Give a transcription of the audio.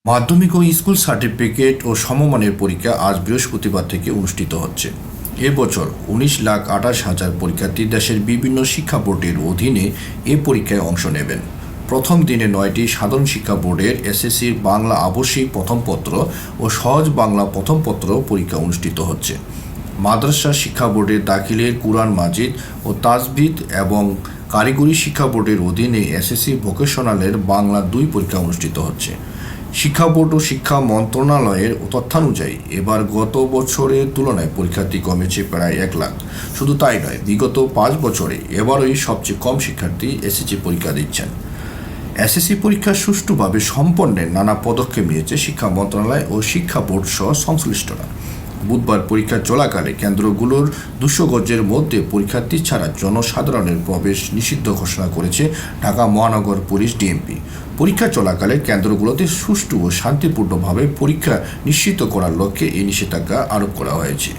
মাধ্যমিক ও school certificate ও সমমানের পরীক্ষা আজ বৃহস্পতিবার থেকে অনুষ্ঠিত হচ্ছে। এবছর 19,28,000 পরীক্ষার্থী দেশের বিভিন্ন শিক্ষা বোর্ডের অধীনে এ পরীক্ষায় অংশ নেবেন। প্রথম দিনে 9টি সাধারণ শিক্ষা বোর্ডের এসএসসির বাংলা আবশ্যিক প্রথম পত্র ও সহজ বাংলা প্রথম পত্র পরীক্ষা অনুষ্ঠিত হচ্ছে। মাদ্রাসা শিক্ষা বোর্ডের দাখিলের কুরআন মাজিদ ও তাজবিদ এবং কারিগরি শিক্ষা বোর্ডের অধীনে এসএসসি ভোকেশনালের বাংলা 2 পরীক্ষা অনুষ্ঠিত হচ্ছে। শিক্ষা বোর্ড ও শিক্ষা মন্ত্রণালয়ের তথ্যানুযায়ী এবার গত বছরের তুলনায় পরীক্ষার্থী কমেছে প্রায় 1 লাখ। শুধু তাই নয়, বিগত 5 বছরে এবারই সবচেয়ে কম শিক্ষার্থী এসএসসি পরীক্ষা দিচ্ছেন। এসএসসি পরীক্ষা সুষ্ঠুভাবে সম্পন্নের নানা পদক্ষেপ নিয়েছে শিক্ষা মন্ত্রণালয় ও শিক্ষা বোর্ড সহ সংশ্লিষ্টরা। বুধবার পরীক্ষা চলাকালে কেন্দ্রগুলোর 200 গজের মধ্যে পরীক্ষার্থী ছাড়া জনসাধারণের প্রবেশ নিষিদ্ধ ঘোষণা করেছে ঢাকা মহানগর পুলিশ ডিএমপি। পরীক্ষা চলাকালে কেন্দ্রগুলোতে সুষ্ঠু ও শান্তিপূর্ণভাবে পরীক্ষা নিশ্চিত করার লক্ষ্যে এই নিষেধাজ্ঞা আরোপ করা হয়েছে।